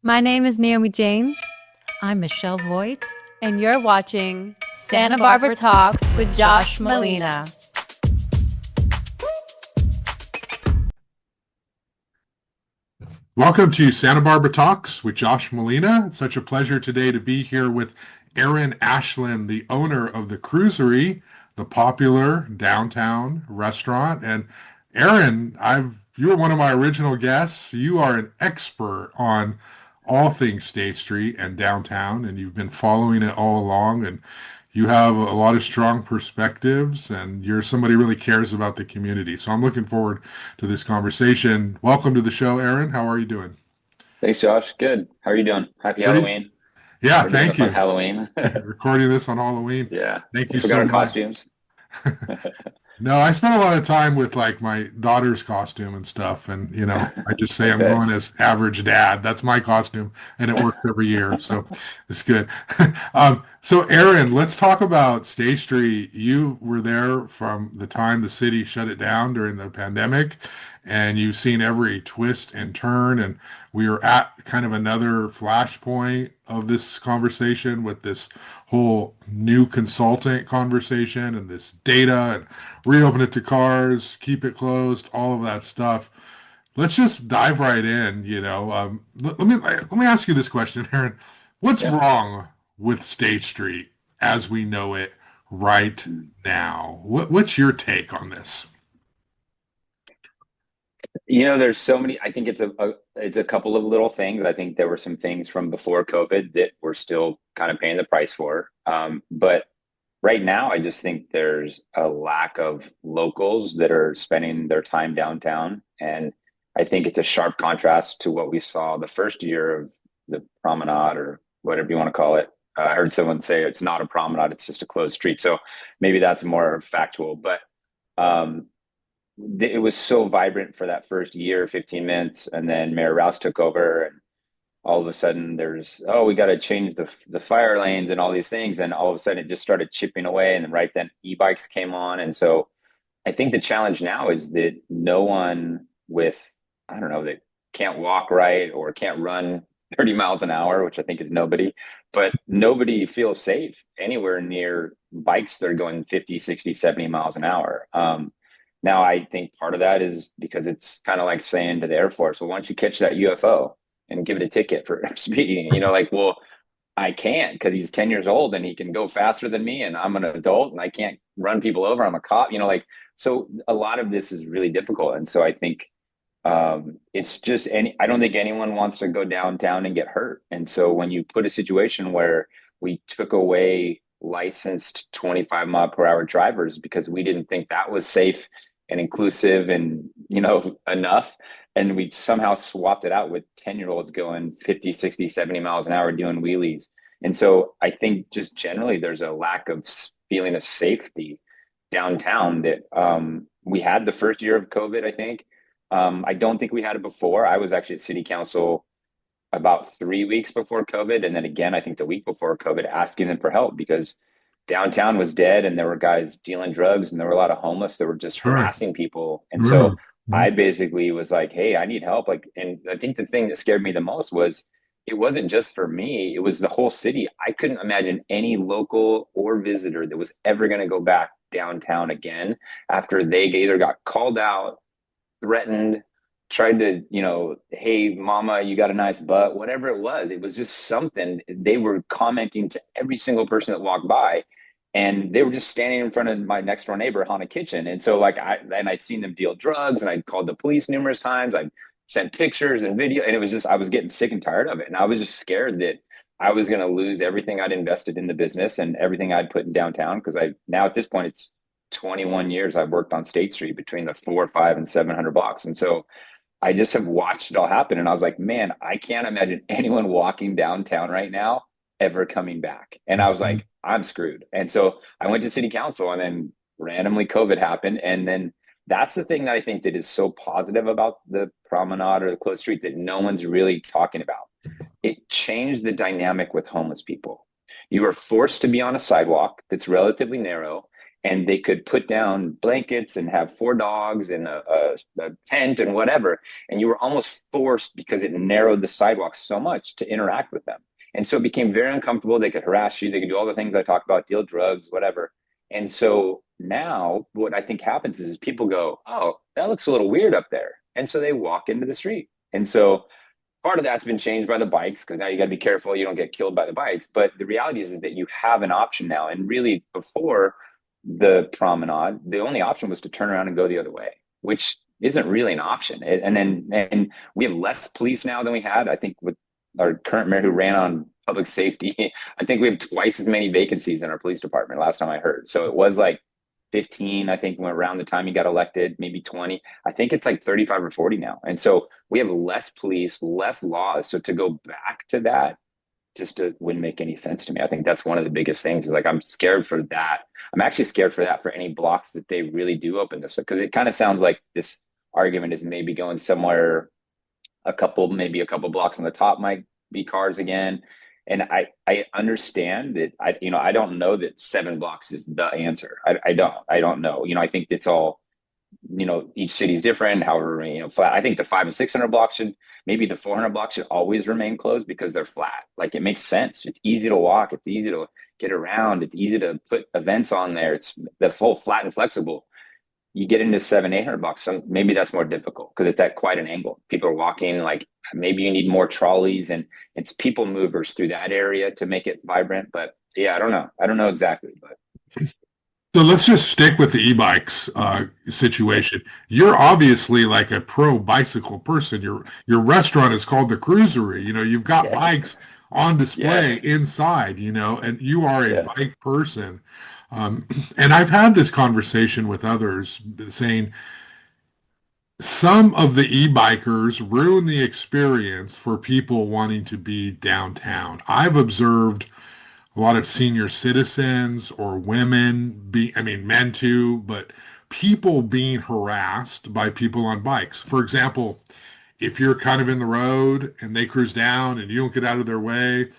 My name is Naomi Jane, I'm Michelle Voigt. and you're watching Santa Barbara Talks with Josh Molina. Welcome to Santa Barbara Talks with Josh Molina. It's such a pleasure today to be here with Aron Ashland, the owner of the Cruisery, the popular downtown restaurant. And Aron, you were one of my original guests. You are an expert on all things State Street and downtown, and you've been following it all along. And you have a lot of strong perspectives, and you're somebody who really cares about the community. So I'm looking forward to this conversation. Welcome to the show, Aron. How are you doing? Thanks, Josh. Good. How are you doing? Happy Pretty? Halloween. Yeah, We're doing thank this on you. Halloween. Recording this on Halloween. Yeah. Thank We you forgot so our much. costumes. No, I spent a lot of time with like my daughter's costume and stuff, and I just say I'm Okay. going as average dad. That's my costume, and it works every year, so it's good. So Aron, let's talk about State Street. You were there from the time the city shut it down during the pandemic, and you've seen every twist and turn, and we are at kind of another flashpoint of this conversation with this whole new consultant conversation and this data and reopen it to cars, keep it closed, all of that stuff. Let's just dive right in. Let me ask you this question, Aron. What's Yeah. wrong with State Street as we know it right now? What's your take on this? There's so many. I think it's a couple of little things. I think there were some things from before COVID that we're still kind of paying the price for. But right now, I just think there's a lack of locals that are spending their time downtown. And I think it's a sharp contrast to what we saw the first year of the promenade or whatever you want to call it. I heard someone say it's not a promenade, it's just a closed street. So maybe that's more factual. But um, it was so vibrant for that first year, 15 minutes. And then Mayor Rouse took over, and all of a sudden we got to change the fire lanes and all these things, and all of a sudden it just started chipping away, and then right then e-bikes came on. And so I think the challenge now is that no one with, I don't know, that can't walk right or can't run 30 miles an hour, which I think is nobody, but nobody feels safe anywhere near bikes that are going 50, 60, 70 miles an hour. Now I think part of that is because it's kind of like saying to the Air Force, well, why don't you catch that UFO and give it a ticket for speeding? Well, I can't because he's 10 years old and he can go faster than me, and I'm an adult and I can't run people over. I'm a cop, so a lot of this is really difficult. And so I think it's just I don't think anyone wants to go downtown and get hurt. And so when you put a situation where we took away licensed 25 mile per hour drivers because we didn't think that was safe and inclusive and, enough, and we somehow swapped it out with 10-year-olds going 50, 60, 70 miles an hour doing wheelies. And so I think just generally there's a lack of feeling of safety downtown that we had the first year of COVID, I think. I don't think we had it before. I was actually at city council about 3 weeks before COVID. And then again, I think the week before COVID, asking them for help because downtown was dead and there were guys dealing drugs and there were a lot of homeless that were just Sure. harassing people. And so Sure. I basically was like, hey, I need help. Like, and I think the thing that scared me the most was it wasn't just for me, it was the whole city. I couldn't imagine any local or visitor that was ever going to go back downtown again after they either got called out, threatened, tried to, hey, mama, you got a nice butt, whatever it was. It was just something. They were commenting to every single person that walked by. And they were just standing in front of my next door neighbor, Hana Kitchen. And so, I'd seen them deal drugs and I'd called the police numerous times. I'd sent pictures and video. And it was just, I was getting sick and tired of it. And I was just scared that I was going to lose everything I'd invested in the business and everything I'd put in downtown. Cause now at this point, it's 21 years I've worked on State Street between the 4, 5, and 700 blocks. And so I just have watched it all happen. And I was like, man, I can't imagine anyone walking downtown right now ever coming back. And I was Mhm. like, I'm screwed. And so I went to city council, and then randomly COVID happened. And then that's the thing that I think that is so positive about the promenade or the closed street that no one's really talking about. It changed the dynamic with homeless people. You are forced to be on a sidewalk that's relatively narrow, and they could put down blankets and have 4 dogs and a tent and whatever. And you were almost forced, because it narrowed the sidewalks so much, to interact with them. And so it became very uncomfortable. They could harass you. They could do all the things I talked about, deal drugs, whatever. And so now what I think happens is people go, oh, that looks a little weird up there. And so they walk into the street. And so part of that's been changed by the bikes, because now you got to be careful you don't get killed by the bikes. But the reality is that you have an option now. And really, before the promenade, the only option was to turn around and go the other way, which isn't really an option. And we have less police now than we had. I think with our current mayor, who ran on public safety, I think we have twice as many vacancies in our police department last time I heard. So it was like 15, I think, when around the time he got elected, maybe 20. I think it's like 35 or 40 now. And so we have less police, less laws. So to go back to that wouldn't make any sense to me. I think that's one of the biggest things, is like, I'm scared for that. I'm actually scared for that for any blocks that they really do open this, because it kind of sounds like this argument is maybe going somewhere, maybe a couple blocks on the top might be cars again. And I understand that. I don't know that 7 blocks is the answer. I don't know. I think it's all, each city's different. However, flat. I think the 500 and 600 blocks maybe the 400 blocks should always remain closed, because they're flat. Like, it makes sense. It's easy to walk. It's easy to get around. It's easy to put events on there. It's the full flat and flexible. You get into 700, 800 blocks, so maybe that's more difficult, because it's at quite an angle. People are walking, like, maybe you need more trolleys, and it's people movers through that area to make it vibrant. But yeah, I don't know exactly. But So let's just stick with the e-bikes situation. You're obviously like a pro bicycle person. Your restaurant is called the Cruisery. You've got yes. bikes on display Yes. inside, and you are a Yes. bike person. And I've had this conversation with others saying some of the e-bikers ruin the experience for people wanting to be downtown. I've observed a lot of senior citizens or women men too, but people being harassed by people on bikes. For example, if you're kind of in the road and they cruise down and you don't get out of their way,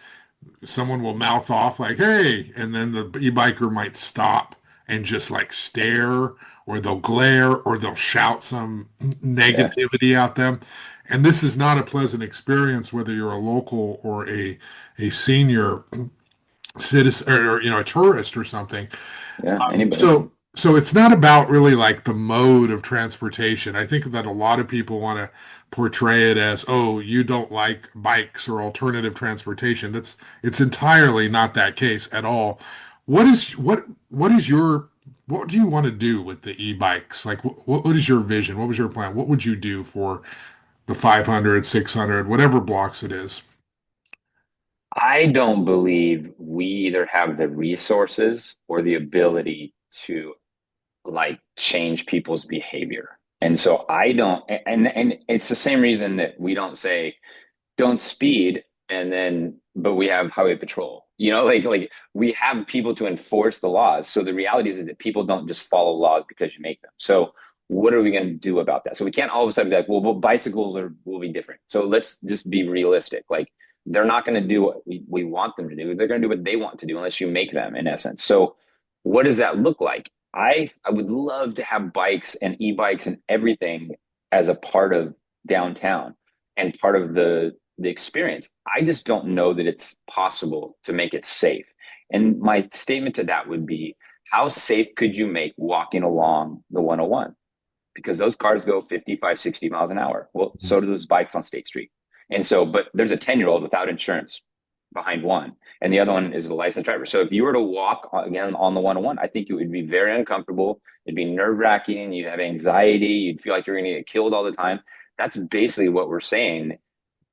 someone will mouth off like, hey, and then the e-biker might stop and just like stare, or they'll glare, or they'll shout some Yeah. negativity at them. And this is not a pleasant experience, whether you're a local or a senior citizen, or a tourist or something. Yeah. Anybody. So it's not about really like the mode of transportation. I think that a lot of people want to portray it as, oh, you don't like bikes or alternative transportation. It's entirely not that case at all. What do you want to do with the e-bikes? Like, what is your vision? What was your plan? What would you do for the 500, 600, whatever blocks it is? I don't believe we either have the resources or the ability to, like, change people's behavior. And so I don't, and it's the same reason that we don't say don't speed, but we have highway patrol. Like we have people to enforce the laws. So the reality is that people don't just follow laws because you make them. So what are we going to do about that? So we can't all of a sudden be like, well, bicycles will be different. So let's just be realistic. Like, they're not going to do what we want them to do. They're going to do what they want to do unless you make them, in essence. So what does that look like? I would love to have bikes and e-bikes and everything as a part of downtown and part of the experience. I just don't know that it's possible to make it safe. And my statement to that would be, how safe could you make walking along the 101? Because those cars go 55, 60 miles an hour. Well, so do those bikes on State Street. And so, but there's a 10-year-old without insurance behind one, and the other one is a licensed driver. So if you were to walk again on the 101, I think it would be very uncomfortable. It'd be nerve-wracking. You'd have anxiety. You'd feel like you're going to get killed all the time. That's basically what we're saying.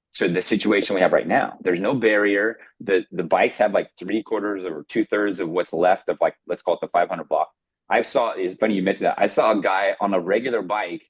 So the situation we have right now, there's no barrier. The bikes have like 3/4 or 2/3 of what's left of, like, let's call it the 500 block. It's funny you mentioned that. I saw a guy on a regular bike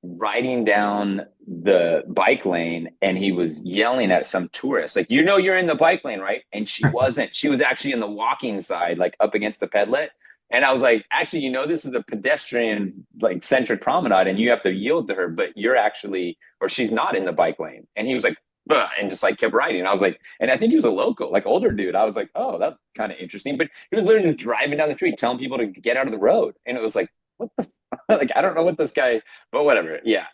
riding down the bike lane, and he was yelling at some tourist, like, you're in the bike lane, right? And she wasn't. She was actually in the walking side, like up against the pedlet. And I was like, actually, this is a pedestrian, like, centric promenade, and you have to yield to her, but you're actually, or she's not in the bike lane. And he was like, and just like kept riding. And I was like, and I think he was a local, like older dude. I was like, oh, that's kind of interesting. But he was literally driving down the street telling people to get out of the road. And it was like, what the like, I don't know what this guy, but whatever. Yeah.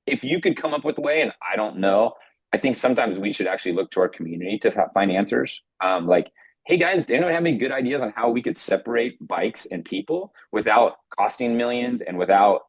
If you could come up with a way, and I don't know, I think sometimes we should actually look to our community to find answers. Like, hey guys, do anyone have any good ideas on how we could separate bikes and people without costing millions and without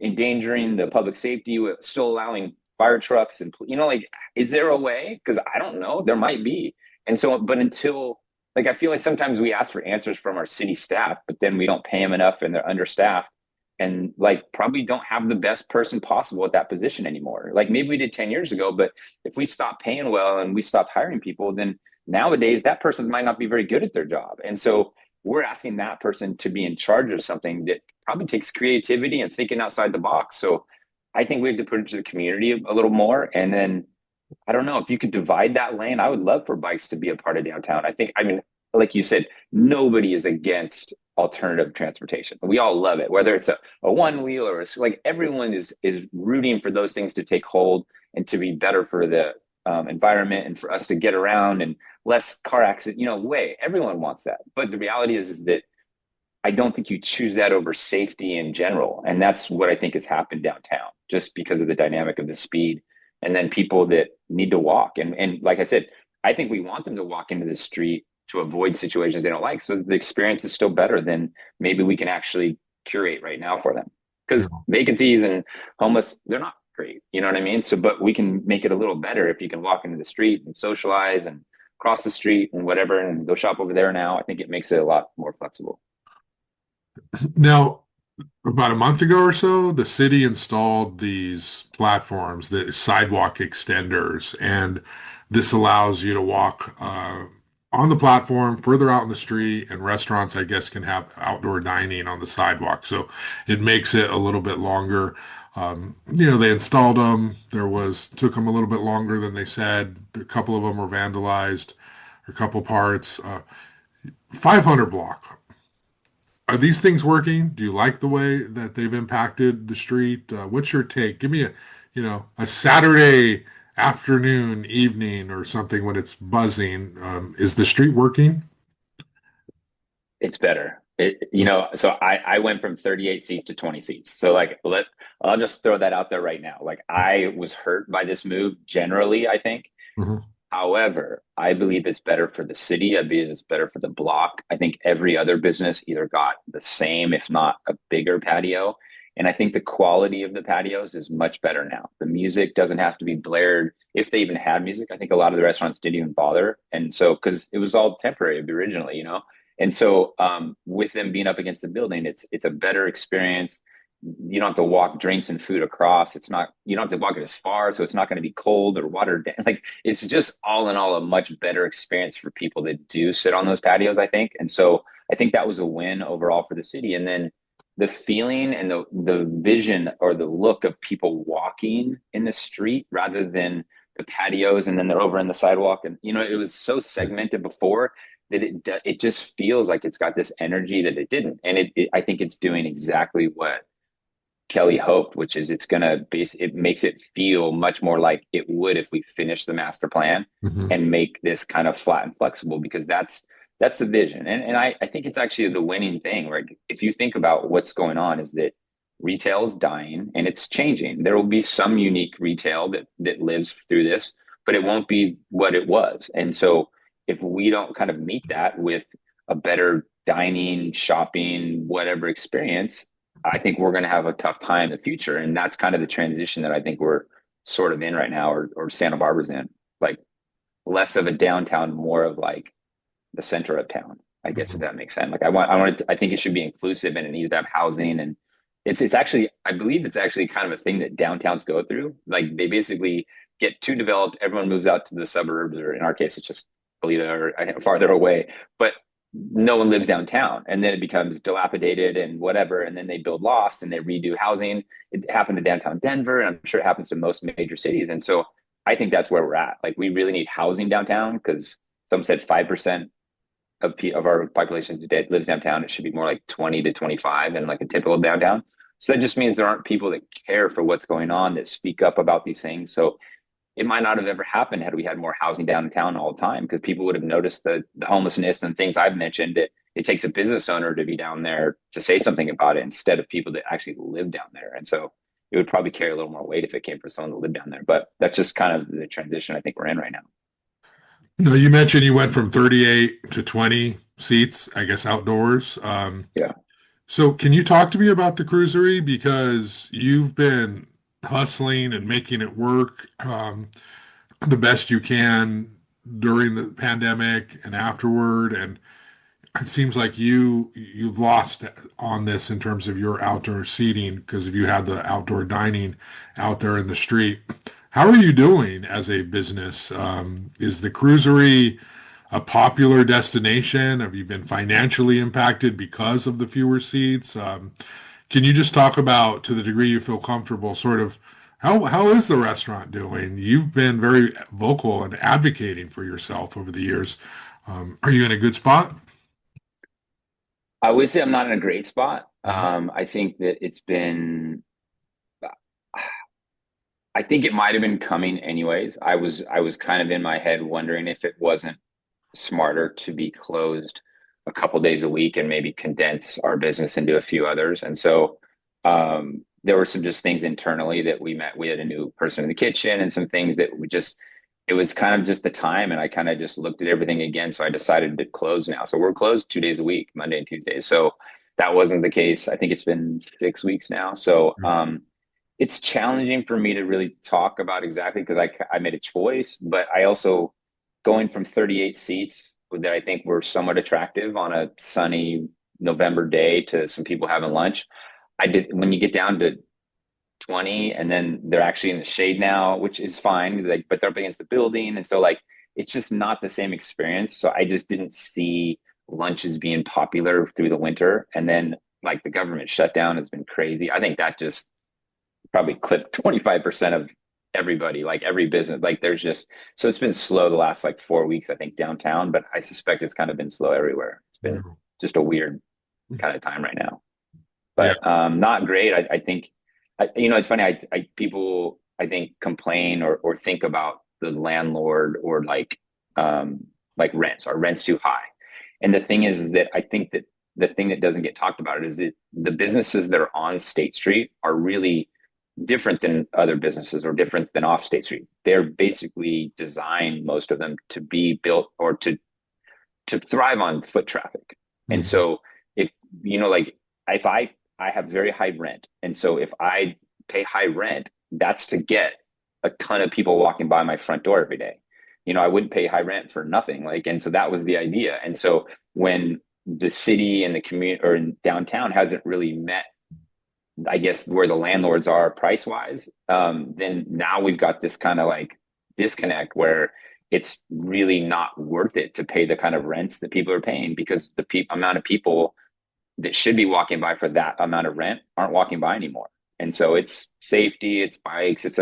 endangering the public safety, with still allowing fire trucks and like, is there a way? Because I don't know, there might be. And so, but until like, I feel like sometimes we ask for answers from our city staff, but then we don't pay them enough and they're understaffed and like probably don't have the best person possible at that position anymore. Like maybe we did 10 years ago, but if we stop paying well and we stopped hiring people, then nowadays that person might not be very good at their job. And so we're asking that person to be in charge of something that probably takes creativity and thinking outside the box. So I think we have to put it to the community a little more. And then I don't know if you could divide that lane. I would love for bikes to be a part of downtown. I mean, like you said, nobody is against alternative transportation. We all love it, whether it's a one wheel or like everyone is rooting for those things to take hold and to be better for the environment and for us to get around and less car accident, way. Everyone wants that. But the reality is that I don't think you choose that over safety in general. And that's what I think has happened downtown, just because of the dynamic of the speed. And then people that need to walk. And like I said, I think we want them to walk into the street to avoid situations they don't like. So the experience is still better than maybe we can actually curate right now for them. Because vacancies and homeless, they're not great. You know what I mean? So, but we can make it a little better if you can walk into the street and socialize and cross the street and whatever and go shop over there now. I think it makes it a lot more flexible. Now, about a month ago or so, the city installed these platforms, the sidewalk extenders, and this allows you to walk on the platform further out in the street, and restaurants, I guess, can have outdoor dining on the sidewalk. So it makes it a little bit longer. They installed them. Took them a little bit longer than they said. A couple of them were vandalized, a couple parts. 500 block. Are these things working? Do you like the way that they've impacted the street? What's your take? Give me a Saturday afternoon, evening, or something when it's buzzing. Is the street working? It's better. So I went from 38 seats to 20 seats. So like I'll just throw that out there right now. Like I was hurt by this move generally, I think. Mhm. However, I believe it's better for the city. I believe it's better for the block. I think every other business either got the same, if not a bigger patio. And I think the quality of the patios is much better now. The music doesn't have to be blared. If they even had music, I think a lot of the restaurants didn't even bother. And so, because it was all temporary originally. And so with them being up against the building, it's a better experience. You don't have to walk drinks and food across. You don't have to walk it as far, so it's not going to be cold or watered down. Like it's just all in all a much better experience for people that do sit on those patios, I think. And so I think that was a win overall for the city. And then the feeling and the vision or the look of people walking in the street rather than the patios and then they're over in the sidewalk. And it was so segmented before that it just feels like it's got this energy that it didn't. And I think it's doing exactly what Kelly hoped, which is it makes it feel much more like it would if we finish the master plan Mhm. and make this kind of flat and flexible, because that's the vision. And I think it's actually the winning thing, right? If you think about what's going on is that retail is dying and it's changing. There will be some unique retail that lives through this, but it won't be what it was. And so if we don't kind of meet that with a better dining, shopping, whatever experience, I think we're going to have a tough time in the future. And that's kind of the transition that I think we're sort of in right now, or Santa Barbara's in, like less of a downtown, more of like the center of town, I guess, if that makes sense. Like I think it should be inclusive and it needs to have housing. And it's actually, I believe it's actually kind of a thing that downtowns go through. Like they basically get too developed. Everyone moves out to the suburbs, or in our case, it's just Goleta or farther away. But no one lives downtown, and then it becomes dilapidated and whatever, and then they build lofts and they redo housing. It happened to downtown Denver, and I'm sure it happens to most major cities. And so I think that's where we're at. Like we really need housing downtown, because some said 5% of our population today lives downtown. It should be more like 20 to 25 and like a typical downtown. So that just means there aren't people that care for what's going on, that speak up about these things. So it might not have ever happened had we had more housing downtown all the time, because people would have noticed the homelessness and things I've mentioned. It takes a business owner to be down there to say something about it instead of people that actually live down there. And so it would probably carry a little more weight if it came from someone that lived down there. But that's just kind of the transition I think we're in right now. No, you mentioned you went from 38 to 20 seats, I guess, outdoors. Yeah. So can you talk to me about the Cruisery, because you've been hustling and making it work the best you can during the pandemic and afterward, and it seems like you've lost on this in terms of your outdoor seating because if you had the outdoor dining out there in the street. How are you doing as a business? Is the Cruisery a popular destination? Have you been financially impacted because of the fewer seats? Can you just talk about, to the degree you feel comfortable, sort of how is the restaurant doing? You've been very vocal and advocating for yourself over the years. Are you in a good spot? I would say I'm not in a great spot. Mhm. I think that it's been, I think it might have been coming anyways. I was kind of in my head wondering if it wasn't smarter to be closed a couple days a week and maybe condense our business into a few others. And so there were some just things internally that we met. We had a new person in the kitchen and some things that we just, it was kind of just the time. And I kind of just looked at everything again. So I decided to close now. So we're closed 2 days a week, Monday and Tuesdays. So that wasn't the case. I think it's been 6 weeks now. So it's challenging for me to really talk about exactly because I made a choice, but I also going from 38 seats that I think were somewhat attractive on a sunny November day to some people having lunch. I did when you get down to 20 and then they're actually in the shade now, which is fine, like, but they're up against the building. And so like it's just not the same experience. So I just didn't see lunches being popular through the winter. And then like the government shutdown has been crazy. I think that just probably clipped 25% of everybody, like every business. Like there's just, so it's been slow the last like 4 weeks, I think, downtown, but I suspect it's kind of been slow everywhere. It's been just a weird kind of time right now, Yeah. but not great. I think, it's funny. People, I think, complain or think about the landlord or like rents. Are rents too high? And the thing is that I think that the thing that doesn't get talked about is that the businesses that are on State Street are really different than other businesses or different than off State Street. They're basically designed, most of them, to be built or to thrive on foot traffic. And Mhm. so if like if I have very high rent, and so if I pay high rent, that's to get a ton of people walking by my front door every day. I wouldn't pay high rent for nothing. Like, and so that was the idea. And so when the city and the community or in downtown hasn't really met, I guess, where the landlords are price wise, then now we've got this kind of like disconnect where it's really not worth it to pay the kind of rents that people are paying because the amount of people that should be walking by for that amount of rent aren't walking by anymore. And so it's safety, it's bikes, it's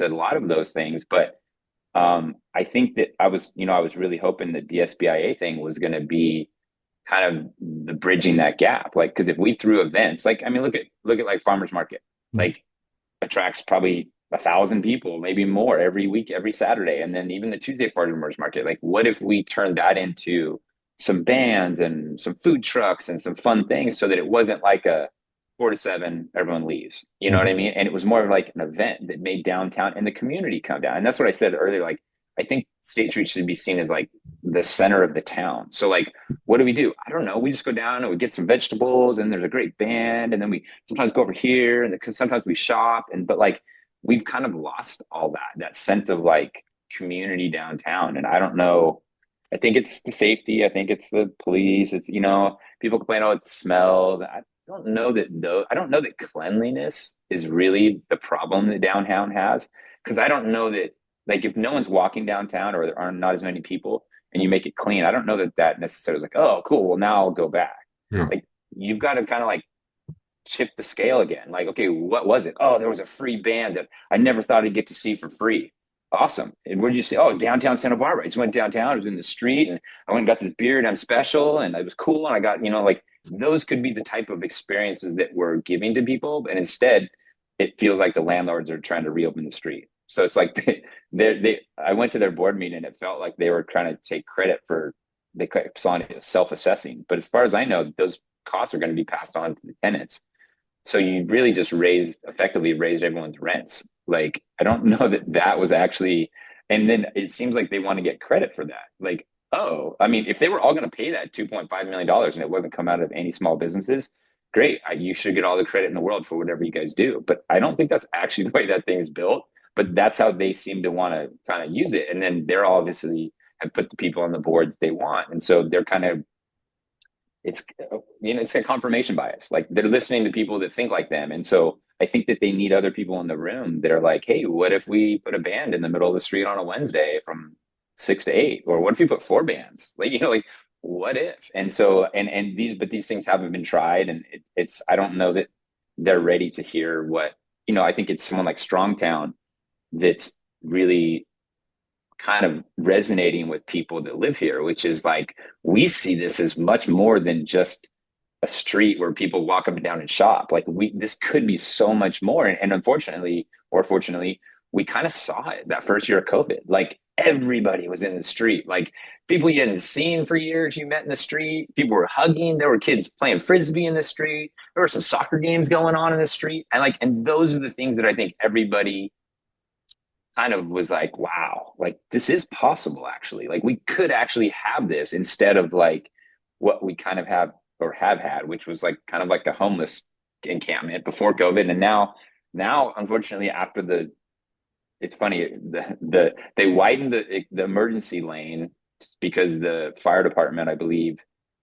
a lot of those things. But I think that I was really hoping the DSBIA thing was going to be kind of the bridging that gap. Like, because if we threw events, like, I mean, look at like farmers market, like attracts probably 1,000 people, maybe more every week, every Saturday. And then even the Tuesday farmers market, like what if we turned that into some bands and some food trucks and some fun things so that it wasn't like a 4 to 7, everyone leaves, you know what I mean? And it was more of like an event that made downtown and the community come down. And that's what I said earlier. Like, I think State Street should be seen as like the center of the town. So like, what do? I don't know. We just go down and we get some vegetables and there's a great band. And then we sometimes go over here and sometimes we shop. But like, we've kind of lost all that sense of like community downtown. And I don't know. I think it's the safety. I think it's the police. It's, people complain, oh, it smells. I don't know that cleanliness is really the problem that downtown has. Cause I don't know that, like, if no one's walking downtown or there are not as many people and you make it clean, I don't know that necessarily is like, oh, cool. Well, now I'll go back. Yeah. Like, you've got to kind of like chip the scale again. Like, okay, what was it? Oh, there was a free band that I never thought I'd get to see for free. Awesome. And where did you see? Oh, downtown Santa Barbara. I just went downtown. I was in the street and I went and got this beer and I'm special and it was cool. And I got, like those could be the type of experiences that we're giving to people. But instead, it feels like the landlords are trying to reopen the street. So it's like I went to their board meeting and it felt like they were trying to take credit for they saw it as self-assessing. But as far as I know, those costs are going to be passed on to the tenants. So you really just effectively raised everyone's rents. Like, I don't know that was actually, and then it seems like they want to get credit for that. Like, oh, I mean, if they were all going to pay that $2.5 million and it wasn't come out of any small businesses, great. You should get all the credit in the world for whatever you guys do. But I don't think that's actually the way that thing is built. But that's how they seem to want to kind of use it. And then they're obviously have put the people on the board that they want. And so they're kind of, it's it's a confirmation bias. Like, they're listening to people that think like them, and so I think that they need other people in the room that are like, hey, what if we put a band in the middle of the street on a Wednesday from 6 to 8, or what if we put 4 bands, like, like, what if? And so these things haven't been tried, and it's I don't know that they're ready to hear what, I think it's someone like Strongtown that's really kind of resonating with people that live here, which is like, we see this as much more than just a street where people walk up and down and shop. Like, this could be so much more. And unfortunately, or fortunately, we kind of saw it that first year of COVID. Like, everybody was in the street. Like, people you hadn't seen for years, you met in the street. People were hugging. There were kids playing Frisbee in the street. There were some soccer games going on in the street. And those are the things that I think everybody kind of was like, wow, like, this is possible, actually. Like, we could actually have this instead of like what we kind of have or have had, which was like kind of like a homeless encampment before COVID. And now, unfortunately, after it's funny, they widened the emergency lane because the fire department, I believe,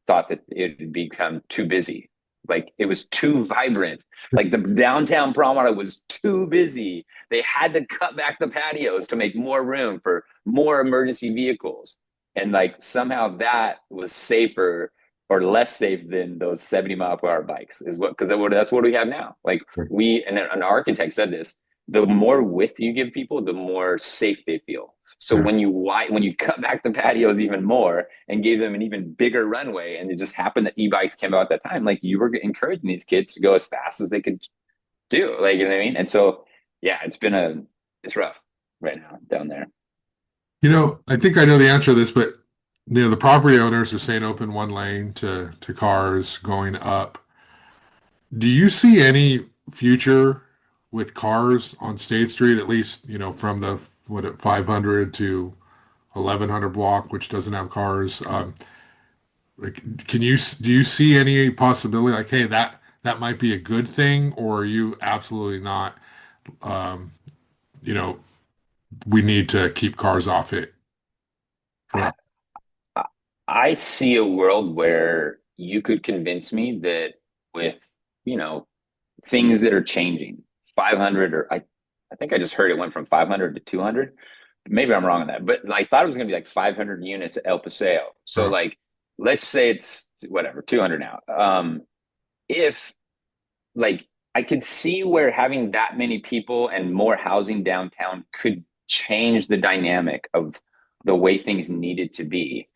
thought that it had become too busy. Like, it was too vibrant. Like, the downtown promenade was too busy. They had to cut back the patios to make more room for more emergency vehicles. And like, somehow that was safer or less safe than those 70-mile-per-hour bikes, because that's what we have now. Like, and an architect said this, the more width you give people, the more safe they feel. So when you cut back the patios even more and gave them an even bigger runway, and it just happened that e-bikes came out at that time, like, you were encouraging these kids to go as fast as they could do, like, you know what I mean? And so, yeah, it's rough right now down there. I think I know the answer to this, but the property owners are saying open one lane to cars going up. Do you see any future with cars on State Street, at least, from the 500 to 1100 block, which doesn't have cars? Like, do you see any possibility, like, hey, that might be a good thing, or are you absolutely not? Um, you know, we need to keep cars off it. I, I see a world where you could convince me that with, you know, things that are changing, 500, or I think I just heard it went from 500 to 200. Maybe I'm wrong on that, but I thought it was going to be like 500 units at El Paseo. So Oh, like, let's say it's whatever, 200 now. If like, I could see where having that many people and more housing downtown could change the dynamic of the way things needed to be.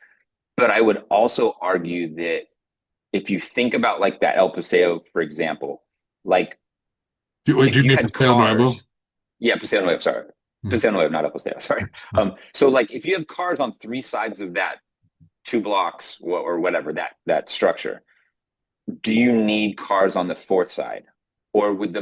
But I would also argue that if you think about like that El Paseo, for example, like, do if you you mean had Paseo Nuevo? cars, yeah, Paseo Nuevo, sorry. Hmm. Paseo Nuevo, not El Paseo, sorry. So like, if you have cars on three sides of that 2 blocks or whatever, that structure, do you need cars on the fourth side? Or would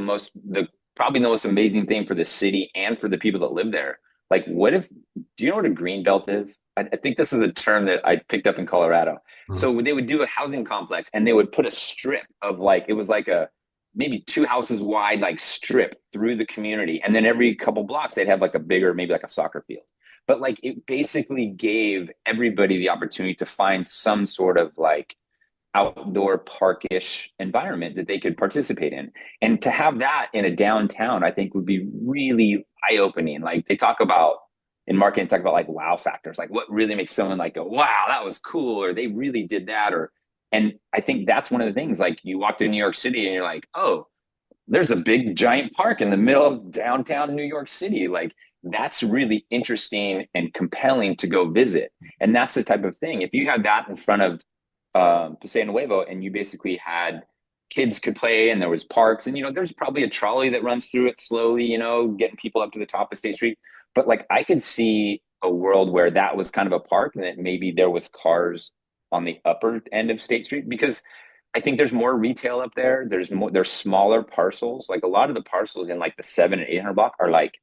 probably the most amazing thing for the city and for the people that live there, like, what if, do you know what a green belt is? I think this is a term that I picked up in Colorado. Hmm. So they would do a housing complex and they would put a strip of, like, it was like a maybe 2 houses wide, like, strip through the community. And then every couple blocks, they'd have like a bigger, maybe like a soccer field. But like, it basically gave everybody the opportunity to find some sort of like outdoor parkish environment that they could participate in. And to have that in a downtown, I think would be really eye-opening. Like, they talk about in marketing, talk about like wow factors, like what really makes someone like go, wow, that was cool, or they really did that. And I think that's one of the things, like, you walk through New York City and you're like, oh, there's a big giant park in the middle of downtown New York City. Like, that's really interesting and compelling to go visit. And that's the type of thing. If you had that in front of Paseo Nuevo, and you basically had kids could play and there was parks and there's probably a trolley that runs through it slowly, getting people up to the top of State Street. But like I could see a world where that was kind of a park and that maybe there was cars on the upper end of State Street because I think there's more retail up there. There's smaller parcels. Like a lot of the parcels in like the 700 and 800 block are like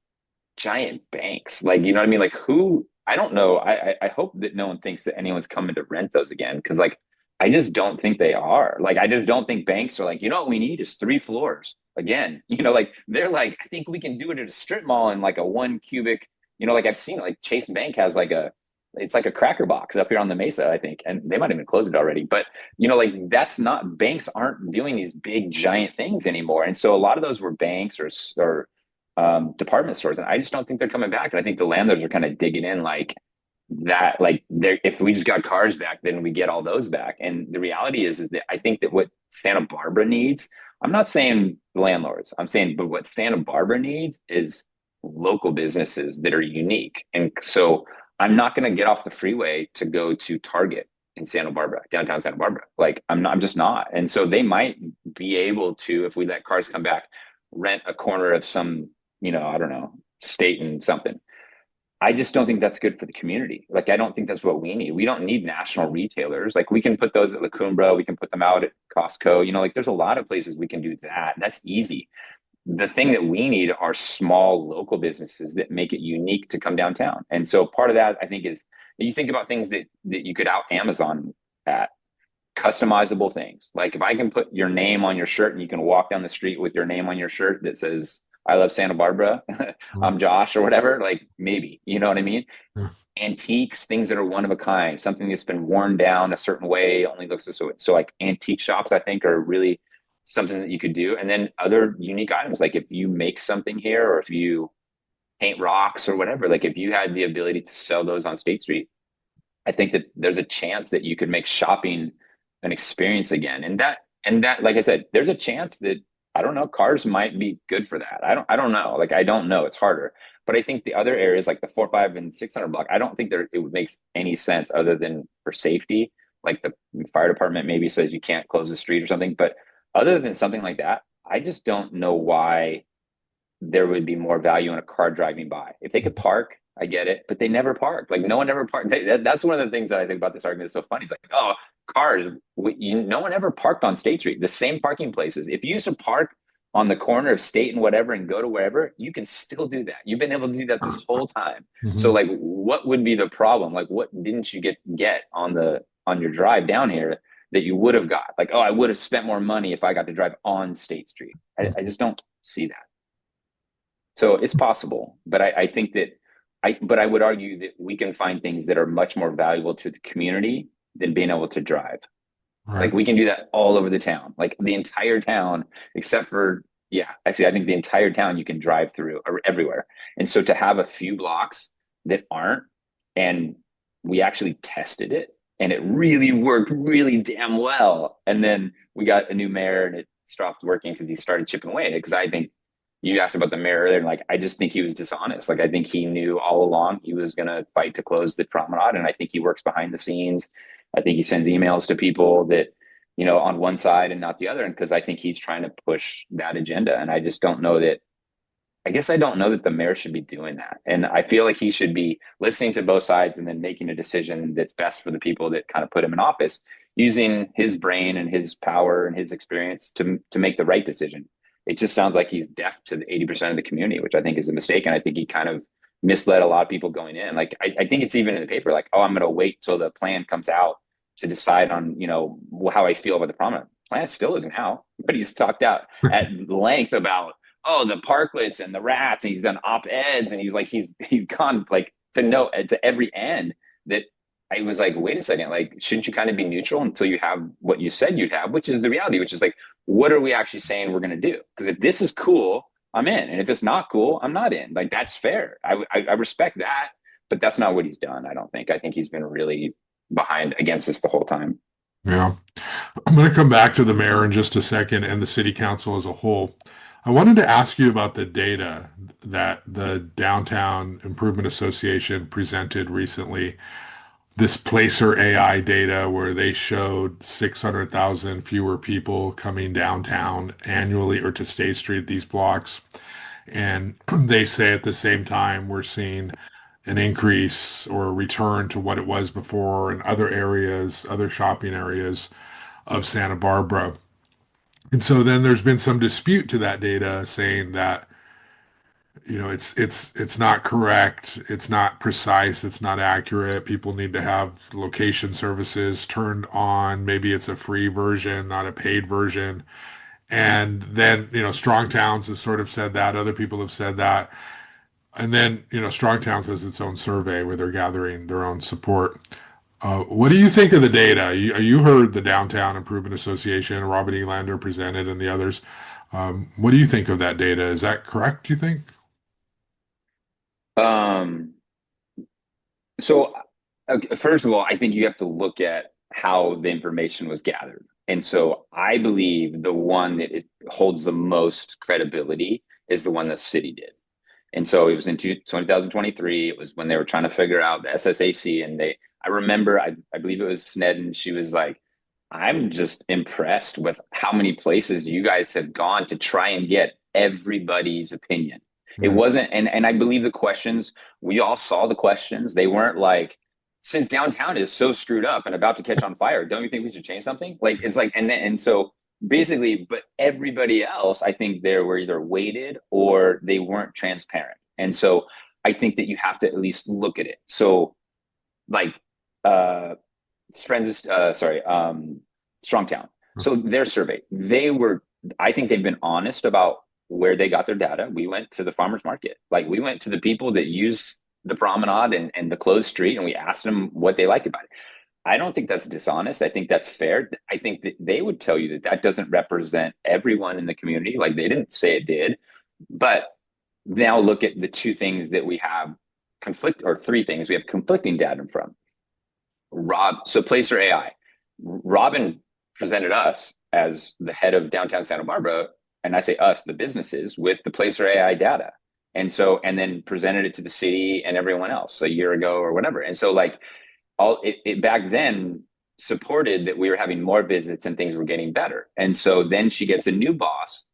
giant banks. Like, you know what I mean? Like who, I don't know. I hope that no one thinks that anyone's coming to rent those again. Cause like, I just don't think they are. Like, I just don't think banks are like, what we need is 3 floors again. Like they're like, I think we can do it at a strip mall in like a 1 cubic, like I've seen like Chase Bank has like it's like a cracker box up here on the Mesa, I think. And they might even close it already. But, like that's not, banks aren't doing these big giant things anymore. And so a lot of those were banks or department stores. And I just don't think they're coming back. And I think the landlords are kind of digging in like, that like there if we just got cars back then we get all those back. And the reality is that I think that what Santa Barbara needs, I'm not saying landlords, I'm saying but what Santa Barbara needs is local businesses that are unique. And so I'm not going to get off the freeway to go to Target in Santa Barbara, downtown Santa Barbara. Like I'm just not. And so they might be able to, if we let cars come back, rent a corner of some, I don't know, state and something. I just don't think that's good for the community. Like, I don't think that's what we need. We don't need national retailers. Like, we can put those at La Cumbra. We can put them out at Costco. Like, there's a lot of places we can do that. That's easy. The thing that we need are small local businesses that make it unique to come downtown. And so part of that, I think, is you think about things that you could out Amazon at, customizable things. Like, if I can put your name on your shirt and you can walk down the street with your name on your shirt that says, I love Santa Barbara. I'm Josh or whatever. Like maybe, you know what I mean? Yeah. Antiques, things that are one of a kind, something that's been worn down a certain way, only looks this way. So like antique shops, I think are really something that you could do. And then other unique items, like if you make something here or if you paint rocks or whatever, like if you had the ability to sell those on State Street, I think that there's a chance that you could make shopping an experience again. And that, like I said, there's a chance that I don't know, cars might be good for that. I don't know. Like, I don't know. It's harder. But I think the other areas like the 4, 5, and 600 block, I don't think it would make any sense other than for safety. Like the fire department maybe says you can't close the street or something. But other than something like that, I just don't know why there would be more value in a car driving by. If they could park, I get it, but they never park. Like no one ever parked. That's one of the things that I think about this argument is so funny. It's like, oh, cars, no one ever parked on State Street, the same parking places. If you used to park on the corner of State and whatever and go to wherever, you can still do that. You've been able to do that this whole time. Mm-hmm. So like, what would be the problem? Like, what didn't you get on your drive down here that you would have got? Like, oh, I would have spent more money if I got to drive on State Street. I just don't see that. So it's possible, but I think that but I would argue that we can find things that are much more valuable to the community than being able to drive. Right. Like we can do that all over the town, like the entire town, except for, actually, I think the entire town you can drive through or everywhere. And so to have a few blocks that aren't, and we actually tested it and it really worked really damn well. And then we got a new mayor and it stopped working because he started chipping away at it. Because I think you asked about the mayor earlier, and like, I just think he was dishonest. Like, I think he knew all along he was going to fight to close the promenade. And I think he works behind the scenes. I think he sends emails to people that, on one side and not the other. And because I think he's trying to push that agenda. And I just don't know that, I guess I don't know that the mayor should be doing that. And I feel like he should be listening to both sides and then making a decision that's best for the people that kind of put him in office, using his brain and his power and his experience to make the right decision. It just sounds like he's deaf to the 80% of the community, which I think is a mistake. And I think he kind of misled a lot of people going in. Like, I think it's even in the paper, like, oh, I'm going to wait till the plan comes out to decide on, how I feel about the promenade. Plan still isn't out, but he's talked out at length about, oh, the parklets and the rats, and he's done op-eds, and he's gone like to every end that I was like, wait a second, like, shouldn't you kind of be neutral until you have what you said you'd have, which is the reality, which is like, what are we actually saying we're going to do? Because if this is cool, I'm in. And if it's not cool, I'm not in. Like, that's fair. I respect that, but that's not what he's done. I don't think. I think he's been really against us the whole time. Yeah. I'm going to come back to the mayor in just a second and the city council as a whole. I wanted to ask you about the data that the Downtown Improvement Association presented recently. this Placer AI data where they showed 600,000 fewer people coming downtown annually or to State Street, these blocks. And they say at the same time, we're seeing an increase or a return to what it was before in other areas, other shopping areas of Santa Barbara. And so then there's been some dispute to that data saying that, it's not correct, it's not precise, it's not accurate. People need to have location services turned on. Maybe it's a free version, not a paid version. And then, Strong Towns have sort of said that, other people have said that. And then, Strong Towns has its own survey where they're gathering their own support. What do you think of the data? You heard the Downtown Improvement Association, Robin Elander presented, and the others. What do you think of that data? Is that correct, do you think? Um, so first of all, I think you have to look at how the information was gathered. And so I believe the one that holds the most credibility is the one the city did. And so it was in 2023. It was when they were trying to figure out the SSAC. And I remember, I believe it was Snedden. She was like, I'm just impressed with how many places you guys have gone to try and get everybody's opinion. It Mm. wasn't, and I believe the questions, we all saw the questions. They weren't like, since downtown is so screwed up and about to catch on fire, don't you think we should change something? Like, it's like, and so basically, but everybody else, I think they were either weighted or they weren't transparent. And so I think that you have to at least look at it. So like, uh, friends, sorry, Strongtown. So their survey, I think they've been honest about where they got their data. We went to the farmers market. Like we went to the people that use the promenade and the closed street, and we asked them what they like about it. I don't think that's dishonest. I think that's fair. I think that they would tell you that that doesn't represent everyone in the community. Like they didn't say it did. But now look at the two things that we have three things we have conflicting data from. So Placer AI. Robin presented us as the head of downtown Santa Barbara, and I say us, the businesses, with the Placer AI data. And then presented it to the city and everyone else a year ago or whatever. And so like it back then supported that we were having more visits and things were getting better. And so then she gets a new boss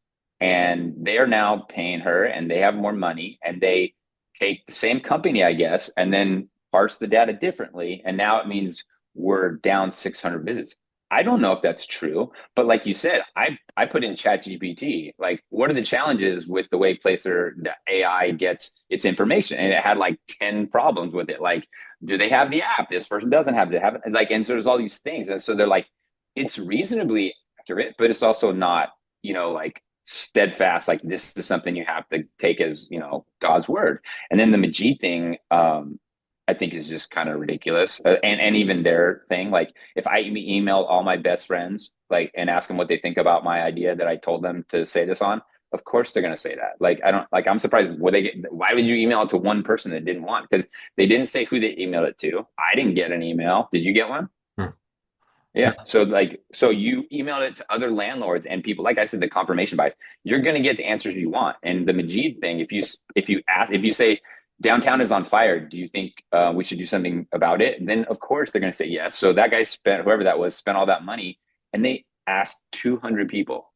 and they are now paying her and they have more money and they take the same company, I guess, and then parse the data differently. And now it means we're down 600 visits. I don't know if that's true, but like you said, I put in ChatGPT, like what are the challenges with the way Placer the AI gets its information? And it had like 10 problems with it. Like, do they have the app? This person doesn't have it. Like, and so there's all these things. And so they're like, it's reasonably accurate, but it's also not, like steadfast. Like this is something you have to take as, God's word. And then the Majid thing, I think is just kind of ridiculous. And even their thing, like if I email all my best friends, like, and ask them what they think about my idea that I told them to say this on, of course they're going to say that. Like, I'm surprised why would you email it to one person that didn't want? Because they didn't say who they emailed it to. I didn't get an email. Did you get one? Hmm. Yeah. So you emailed it to other landlords and people, like I said, the confirmation bias, you're going to get the answers you want. And the Majid thing, if you say, downtown is on fire, do you think we should do something about it? Then of course they're going to say yes. So that guy whoever that was, spent all that money and they asked 200 people.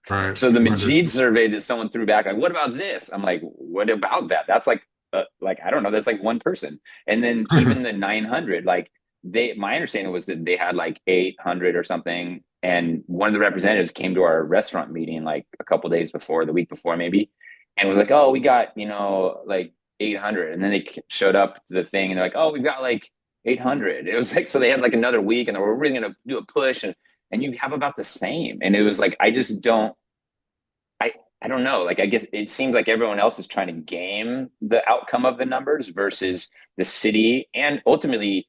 Right. So the 200. Majid survey that someone threw back, like, what about this? I'm like, what about that? That's like, I don't know. That's like one person. And then even the 900, like my understanding was that they had like 800 or something. And one of the representatives came to our restaurant meeting, like a couple days before, the week before maybe. And was like, oh, we got, like 800. And then they showed up to the thing and they're like, oh, we've got like 800. It was like, so they had like another week and they were really going to do a push and you have about the same. And it was like, I don't know. Like, I guess it seems like everyone else is trying to game the outcome of the numbers versus the city. And ultimately,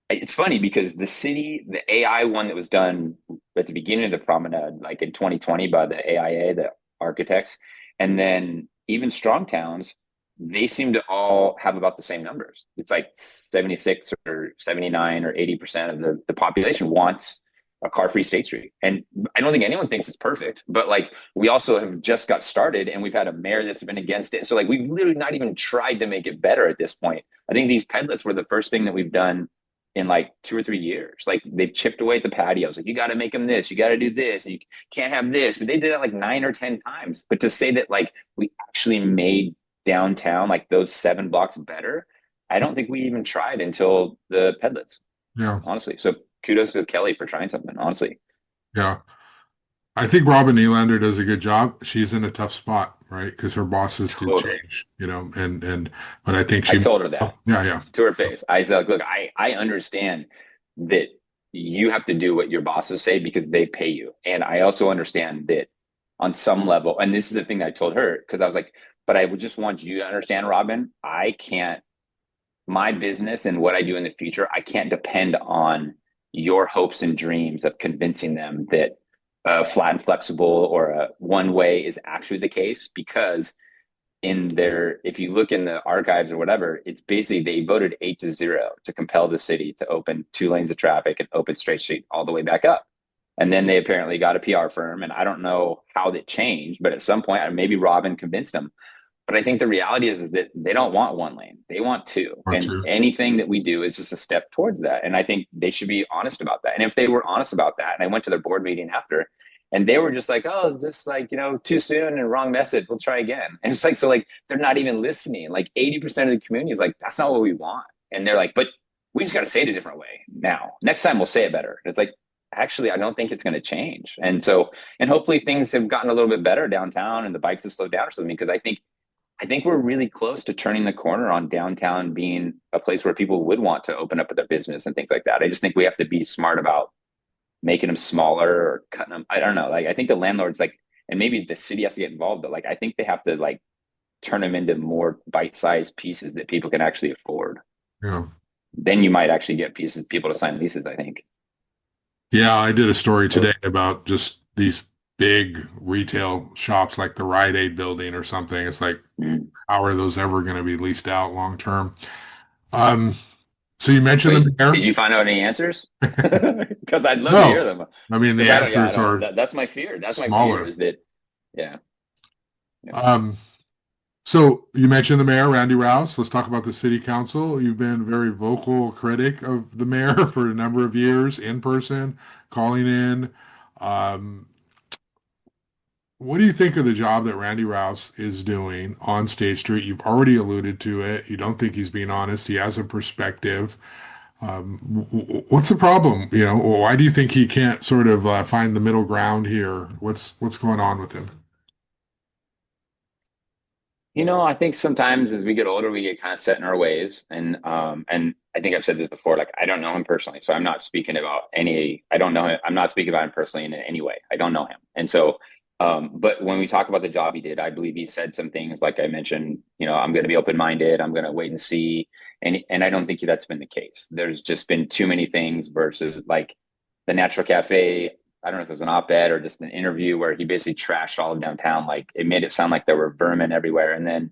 it's funny because the city, the AI one that was done at the beginning of the promenade, like in 2020 by the AIA, the architects, and then even Strong Towns, they seem to all have about the same numbers. It's like 76 or 79 or 80% of the population wants a car-free State Street. And I don't think anyone thinks it's perfect, but like we also have just got started and we've had a mayor that's been against it. So like we've literally not even tried to make it better at this point. I think these pedlets were the first thing that we've done in like 2 or 3 years. Like they've chipped away at the patios. Like you got to make them this, you got to do this, and you can't have this. But they did it like 9 or 10 times. But to say that like we actually made downtown like those 7 blocks better, I don't think we even tried until the pedlets, Yeah. honestly. So kudos to Kelly for trying something, honestly. Yeah. I think Robin Nylander does a good job. She's in a tough spot, right? Because her bosses did Totally. change, but I think I she, told her oh, that yeah, yeah, to her face. I said, look, I understand that you have to do what your bosses say because they pay you. And I also understand that on some level, and this is the thing that I told her, because I was like, but I would just want you to understand, Robin, I can't, my business and what I do in the future, I can't depend on your hopes and dreams of convincing them that flat and flexible or one way is actually the case, because in their, if you look in the archives or whatever, it's basically they voted 8-0 to compel the city to open 2 lanes of traffic and open Straight Street all the way back up. And then they apparently got a PR firm, and I don't know how that changed, but at some point, maybe Robin convinced them. But I think the reality is that they don't want 1 lane; they want two. or And two. anything that we do is just a step towards that. And I think they should be honest about that. And if they were honest about that, and I went to their board meeting after, and they were just like, "Oh, just like too soon and wrong message. We'll try again." And it's like, so like they're not even listening. Like 80% of the community is like, "That's not what we want," and they're like, "But we just got to say it a different way now. Next time we'll say it better." And it's like, actually, I don't think it's going to change. And so, and hopefully things have gotten a little bit better downtown, and the bikes have slowed down or something, because I think we're really close to turning the corner on downtown being a place where people would want to open up their business and things like that. I just think we have to be smart about making them smaller or cutting them. I don't know. Like I think the landlords like, and maybe the city has to get involved, but like I think they have to like turn them into more bite-sized pieces that people can actually afford. Yeah. Then you might actually get people to sign leases, I think. Yeah, I did a story today about just these big retail shops like the Rite Aid building or something. It's like, Mm. how are those ever going to be leased out long term? Um, so you mentioned Wait, the did mayor. you find out any answers? Because I'd love to hear No, them. I mean the Because I don't, yeah, I answers don't. are That's my fear. That's my fear smaller. is that, yeah, yeah. Um, so you mentioned the mayor, Randy Rouse. Let's talk about the city council. You've been a very vocal critic of the mayor for a number of years, in person, calling in. Um, what do you think of the job that Randy Rouse is doing on State Street? You've already alluded to it. You don't think he's being honest. He has a perspective. What's the problem? Why do you think he can't sort of find the middle ground here? What's going on with him? I think sometimes as we get older, we get kind of set in our ways. And I think I've said this before, like I don't know him personally. So I'm not speaking about I don't know him. I'm not speaking about him personally in any way. I don't know him. And so, but when we talk about the job he did, I believe he said some things like I mentioned, I'm going to be open-minded. I'm going to wait and see. And I don't think that's been the case. There's just been too many things versus like the Natural Cafe. I don't know if it was an op-ed or just an interview where he basically trashed all of downtown. Like it made it sound like there were vermin everywhere. And then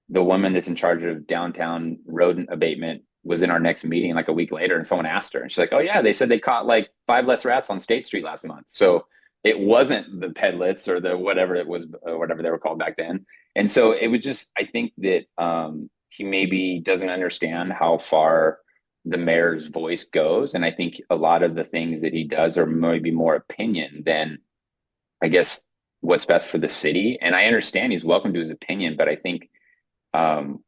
the woman that's in charge of downtown rodent abatement was in our next meeting like a week later, and someone asked her, and she's like, "Oh yeah, they said they caught like 5 less rats on State Street last month." So it wasn't the pedlets or the whatever it was, whatever they were called back then. And so it was just, I think that he maybe doesn't understand how far the mayor's voice goes. And I think a lot of the things that he does are maybe more opinion than, I guess, what's best for the city. And I understand he's welcome to his opinion, but I think um,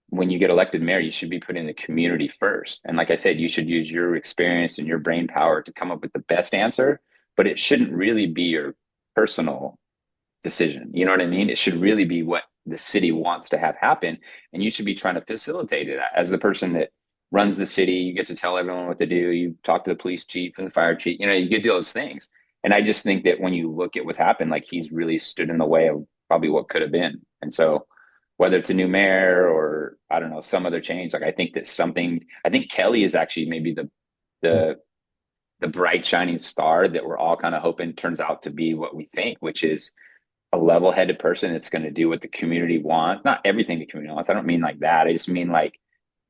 when you get elected mayor, you should be putting the community first. And like I said, you should use your experience and your brain power to come up with the best answer, but it shouldn't really be your personal decision. You know what I mean? It should really be what the city wants to have happen. And you should be trying to facilitate it. As the person that runs the city, you get to tell everyone what to do. You talk to the police chief and the fire chief, you get those things. And I just think that when you look at what's happened, like he's really stood in the way of probably what could have been. And so whether it's a new mayor or I don't know, some other change, like I think that I think Kelly is actually maybe the the bright shining star that we're all kind of hoping turns out to be what we think, which is a level-headed person that's going to do what the community wants. Not everything the community wants. I don't mean like that. I just mean like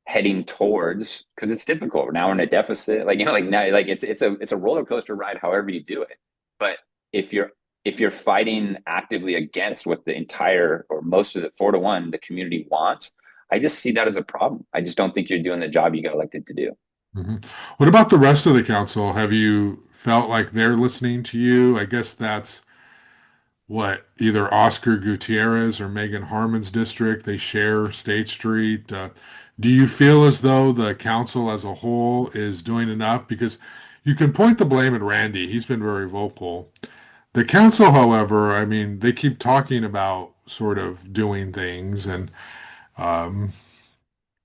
heading towards, because it's difficult. Now we're in a deficit. Like, like now, like it's a roller coaster ride, however you do it. But if you're fighting actively against what the entire or most of the 4-1 the community wants, I just see that as a problem. I just don't think you're doing the job you got elected to do. Hmm. What about the rest of the council? Have you felt like they're listening to you? I guess that's what either Oscar Gutierrez or Megan Harmon's district. They share State Street. Do you feel as though the council as a whole is doing enough? Because you can point the blame at Randy. He's been very vocal. The council, however, I mean, they keep talking about sort of doing things, and um,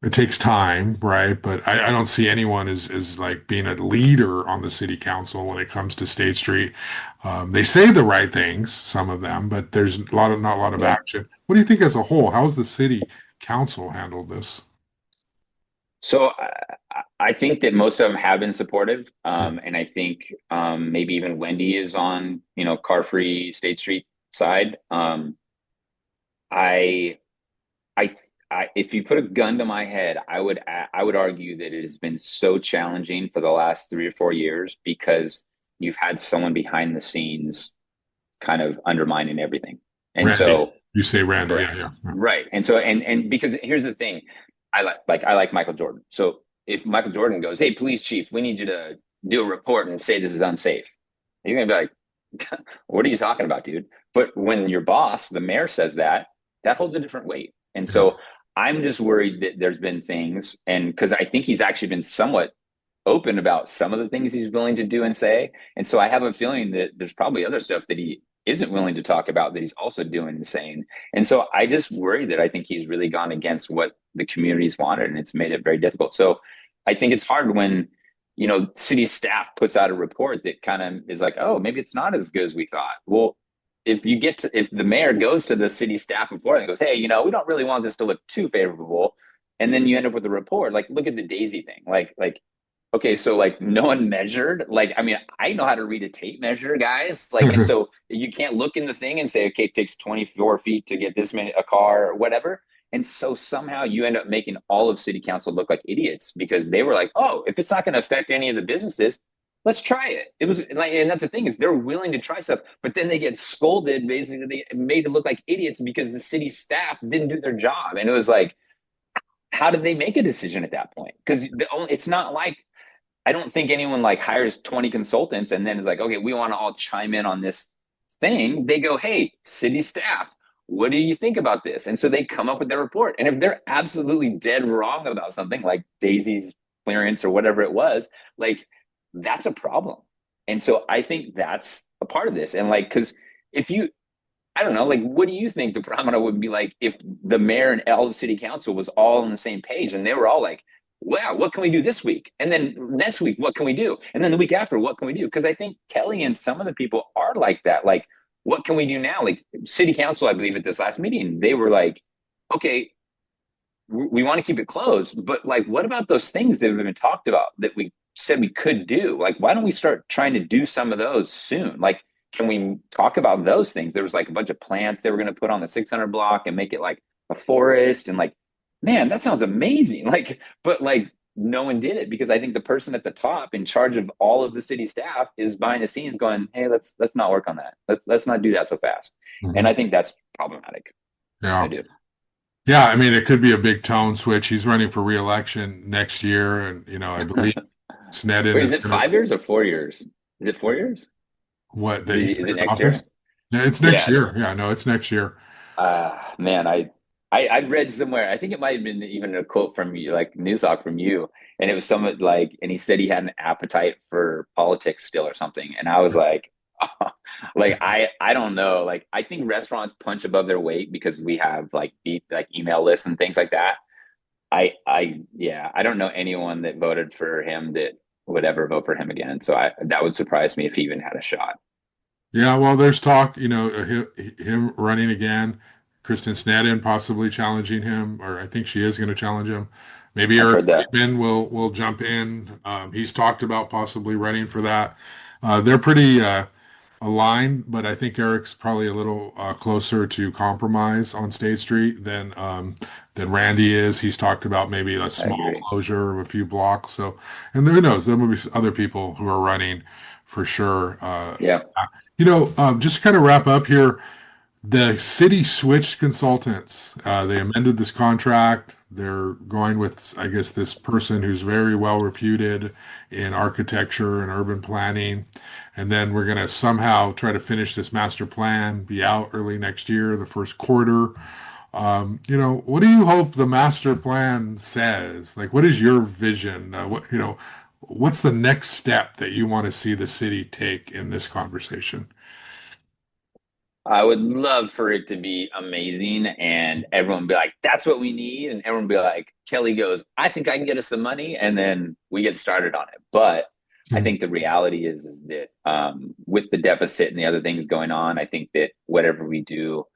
it takes time, right? But I don't see anyone as like being a leader on the city council when it comes to State Street. They say the right things, some of them, but there's not a lot of Yeah. action. What do you think as a whole? How's the city council handled this? So I think that most of them have been supportive, and I think maybe even Wendy is on car free State Street side. I I if you put a gun to my head, I would argue that it has been so challenging for the last 3 or 4 years because you've had someone behind the scenes kind of undermining everything, and Randy, so you say Randy, correct, yeah. right, and so and because here's the thing, I like Michael Jordan. So if Michael Jordan goes, "Hey, police chief, we need you to do a report and say this is unsafe," you're gonna be like, "What are you talking about, dude?" But when your boss, the mayor, says that, that holds a different weight. And Yeah. so I'm just worried that there's been things, and because I think he's actually been somewhat open about some of the things he's willing to do and say. And so I have a feeling that there's probably other stuff that he isn't willing to talk about that he's also doing and saying. And so I just worry that I think he's really gone against what the communities wanted, and it's made it very difficult. So I think it's hard when city staff puts out a report that kind of is like, oh, maybe it's not as good as we thought. Well, if the mayor goes to the city staff before and goes, hey, we don't really want this to look too favorable, and then you end up with a report like, look at the Daisy thing, like okay, so like no one measured. Like, I mean, I know how to read a tape measure, guys. Like, and so you can't look in the thing and say, okay, it takes 24 feet to get this many a car or whatever. And so somehow you end up making all of city council look like idiots because they were like, oh, if it's not going to affect any of the businesses, let's try it. It was like, and that's the thing is they're willing to try stuff, but then they get scolded. Basically, they made to look like idiots because the city staff didn't do their job. And it was like, how did they make a decision at that point? Because it's not like I don't think anyone like hires 20 consultants and then is like, okay, we want to all chime in on this thing. They go, hey, city staff, what do you think about this? And so they come up with their report. And if they're absolutely dead wrong about something like Daisy's clearance or whatever it was, like that's a problem. And so I think that's a part of this. And like, because if you, I don't know, like, what do you think the barometer would be like if the mayor and all of city council was all on the same page and they were all like, wow, what can we do this week? And then next week, what can we do? And then the week after, what can we do? Because I think Kelly and some of the people are like that. Like, what can we do now? Like, city council, I believe at this last meeting, they were like, okay, we want to keep it closed, but like, what about those things that have been talked about that we said we could do? Like, why don't we start trying to do some of those soon? Like, can we talk about those things? There was like a bunch of plants they were going to put on the 600 block and make it like a forest and like, man, that sounds amazing. Like, but like no one did it because I think the person at the top in charge of all of the city staff is behind the scenes going, hey, let's not work on that. Let's not do that so fast. And Mhm. I think that's problematic. I Yeah. do. Yeah, I mean, it could be a big tone switch. He's running for reelection next year, and I believe Sneddon Wait, is is it going to 5 years or 4 years? Is it 4 years? what that he Is it took next office. year? Yeah, it's next Yeah. year. Yeah, no, it's next year. Man, I read somewhere. I think it might have been even a quote from you, like Newstalk from you, and it was somewhat like, and he said he had an appetite for politics still or something, and I was like, like I don't know. Like I think restaurants punch above their weight because we have like like email lists and things like that. Yeah, I don't know anyone that voted for him that would ever vote for him again. So that would surprise me if he even had a shot. Yeah, well, there's talk, him running again, Kristen Sneddon possibly challenging him, or I think she is going to challenge him. Maybe I've Eric heard that. Friedman will jump in. He's talked about possibly running for that. They're pretty aligned, but I think Eric's probably a little closer to compromise on State Street than Randy is. He's talked about maybe a I small agree. closure of a few blocks. So, and who knows? There will be other people who are running for sure. Yeah. Just to kind of wrap up here, the city switched consultants. They amended this contract. They're going with, I guess, this person who's very well reputed in architecture and urban planning. And then we're going to somehow try to finish this master plan, be out early next year, the first quarter. What do you hope the master plan says? Like, what is your vision? What's the next step that you want to see the city take in this conversation? I would love for it to be amazing and everyone be like, that's what we need. And everyone be like, Kelly goes, I think I can get us the money. And then we get started on it. But I Hmm. think the reality is that with the deficit and the other things going on, I think that whatever we do,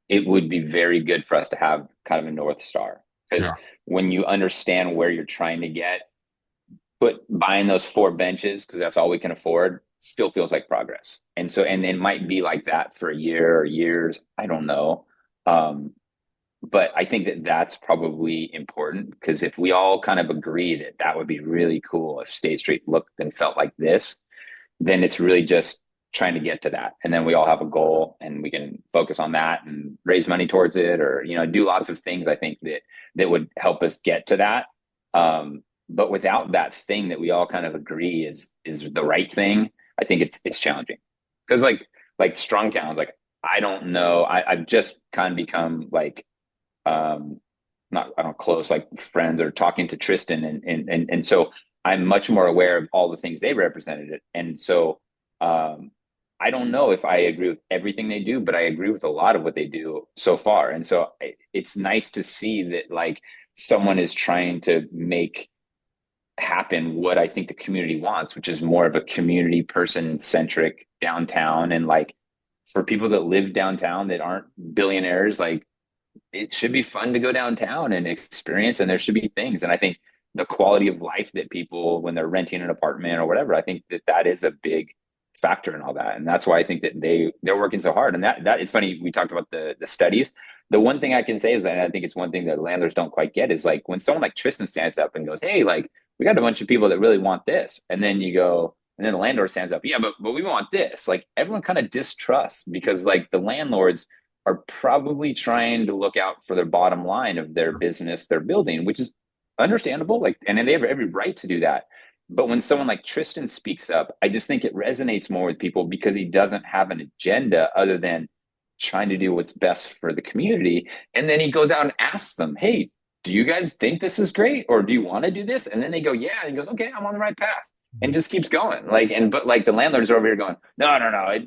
it would be very good for us to have kind of a North Star. Because Yeah, when you understand where you're trying to get, but buying those 4 benches because that's all we can afford still feels like progress. And so, and it might be like that for a year or years. I don't know. Um, but I think that that's probably important because if we all kind of agree that that would be really cool if State Street looked and felt like this, then it's really just trying to get to that. And then we all have a goal and we can focus on that and raise money towards it or, do lots of things I think that would help us get to that. But without that thing that we all kind of agree is the right thing, I think it's challenging. Because like strong towns, like I don't know. I've just kind of become like not I don't close like friends or talking to Tristan and so I'm much more aware of all the things they represented. And so I don't know if I agree with everything they do, but I agree with a lot of what they do so far. And so it's nice to see that like someone is trying to make happen what I think the community wants, which is more of a community person centric downtown. And like for people that live downtown that aren't billionaires, like it should be fun to go downtown and experience, and there should be things. And I think the quality of life that people, when they're renting an apartment or whatever, I think that that is a big factor in all that. And that's why I think that they're working so hard. And that it's funny. We talked about the studies. The one thing I can say is that I think it's one thing that landlords don't quite get is like when someone like Tristan stands up and goes, hey, like we got a bunch of people that really want this. And then you go, and then the landlord stands up, yeah, but we want this. Like everyone kind of distrusts because like the landlords are probably trying to look out for their bottom line of their business, their building, which is understandable. Like, and they have every right to do that. But when someone like Tristan speaks up, I just think it resonates more with people because he doesn't have an agenda other than trying to do what's best for the community. And then he goes out and asks them, hey, do you guys think this is great? Or do you want to do this? And then they go, yeah. And he goes, okay, I'm on the right path. And just keeps going. But like the landlords are over here going, no.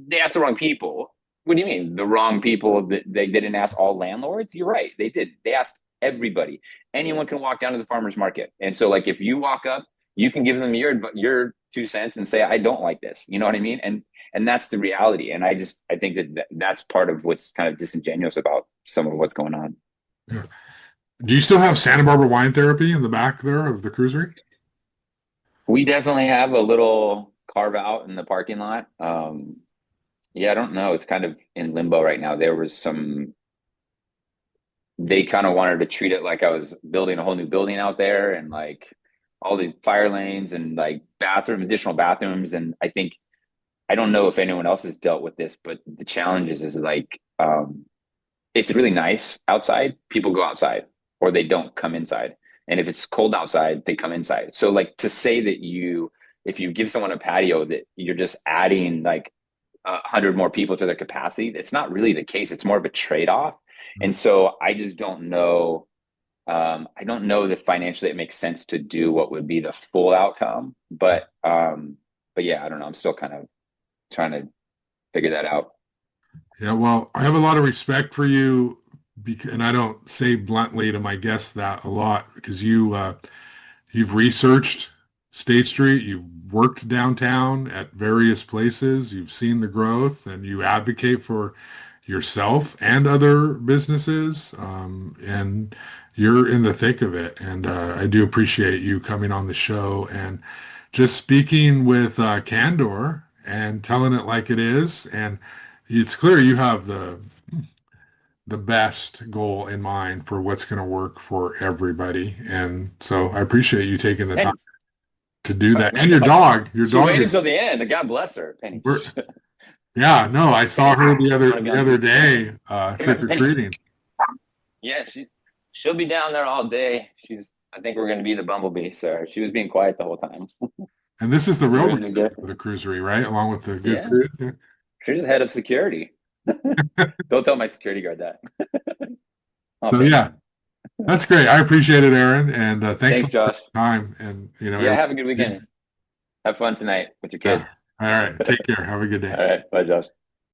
They asked the wrong people. What do you mean the wrong people? They didn't ask all landlords? You're right. They did. They asked everybody. Anyone can walk down to the farmer's market. And so like if you walk up, you can give them your 2 cents and say, I don't like this. You know what I mean? And that's the reality. And I think that's part of what's kind of disingenuous about some of what's going on. yeah. Do you still have Santa Barbara wine therapy in the back there of the cruisery? We definitely have a little carve out in the parking lot. Yeah, I don't know. It's kind of in limbo right now. They kind of wanted to treat it like I was building a whole new building out there and like all these fire lanes and like additional bathrooms. And I don't know if anyone else has dealt with this, but the challenge is like, if it's really nice outside, people go outside or they don't come inside. And if it's cold outside, they come inside. So like to say that if you give someone a patio that you're just adding like 100 more people to their capacity, it's not really the case. It's more of a trade-off. And so I just don't know. I don't know that financially it makes sense to do what would be the full outcome. But yeah, I don't know. I'm still kind of trying to figure that out. Yeah, well, I have a lot of respect for you, and I don't say bluntly to my guests that a lot because you've researched State Street, you've worked downtown at various places, you've seen the growth, and you advocate for yourself and other businesses, and you're in the thick of it. And I do appreciate you coming on the show and just speaking with candor and telling it like it is. And it's clear you have the best goal in mind for what's going to work for everybody. And so I appreciate you taking the time And to do that. And your she dog waited is, until the end. God bless her. Penny. we're, yeah, no, I saw Penny, her I want to be the on other TV. day, Come trick here, or Penny. treating. Yeah, she'll be down there all day. I think we're going to be the bumblebee, so she was being quiet the whole time. And this is the We're real gonna do reason good. for the cruisery, right? Along with the good Yeah, food. she's the head of security. Don't tell my security guard that. Oh, So man. yeah, that's great. I appreciate it, Aaron, and thanks Thanks, a lot for Josh. your time. And Yeah, have a good everybody. weekend. Have fun tonight with your Yeah. kids. All right. Take care. Have a good day. All right, bye, Josh.